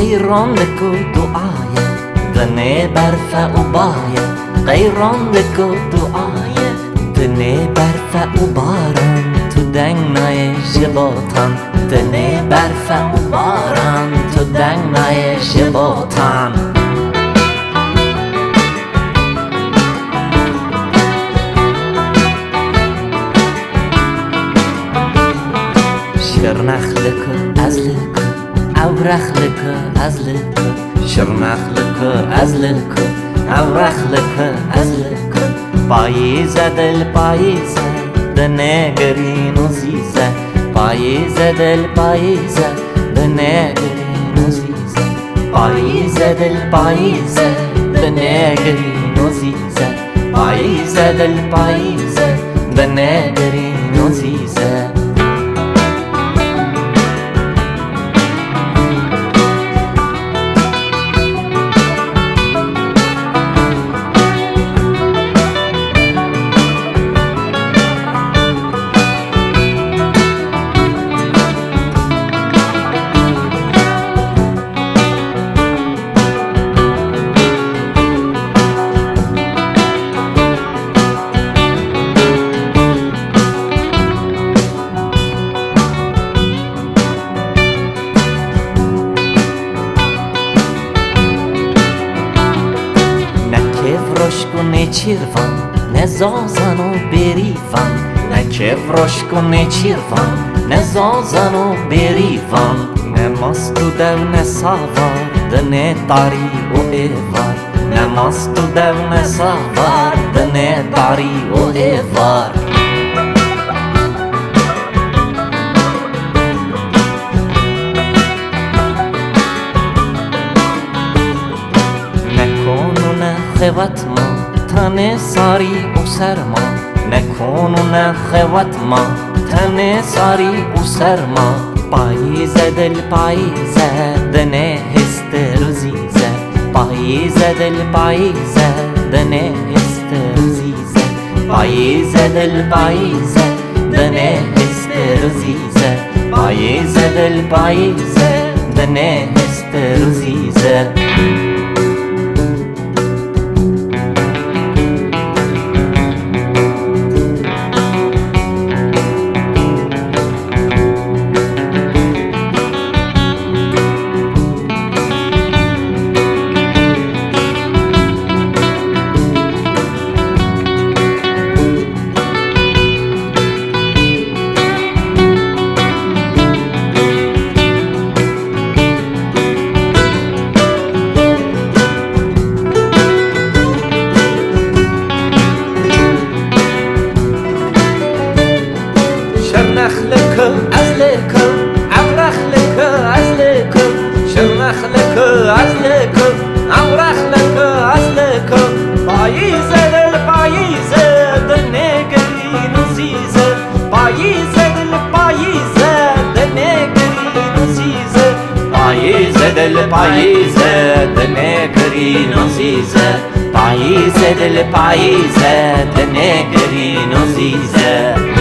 غيران لكو دعاية دني برفع وباية غيران لكو دعاية دني برفع وباران تو دنگنای جباتان دني برفع وباران تو دنگنای جباتان شرنخلك أزلك أورخلك أزلك شرنخلك أزلك أورخلك أزلك بايزة دل بايزة دنگرين وزيزة بايزة دل بايزة دنگرين وزيزة بايزة دل بايزة دنگرين وزيزة بايزة دل بايزة دنگرين وزيزة نه چیروان نه زازن و بریوان نه کفرش کنه چیروان نه زازن و بریوان نه ماستو دو نه ساوار دنه تاری و ایوار نه ماستو دو نه ساوار دنه تاری و ایوار نکنو نه خوات ما تنه ساری و سرما نکن و نخوت ما تنه ساری و سرما پاییزه دل پاییزه دنه هست روزیزه پاییزه دل پاییزه دنه هست روزیزه پاییزه دل پاییزه دنه هست روزیزه پاییزه دل پاییزه دنه هست روزیزه شرنخلك أزلك أورخلك أزلك شرنخلك أزلك أورخلك أزلك بايزة للبايزة دنقرين وزيزة بايزة للبايزة دنقرين وزيزة بايزة للبايزة دنقرين وزيزة بايزة للبايزة دنقرين وزيزة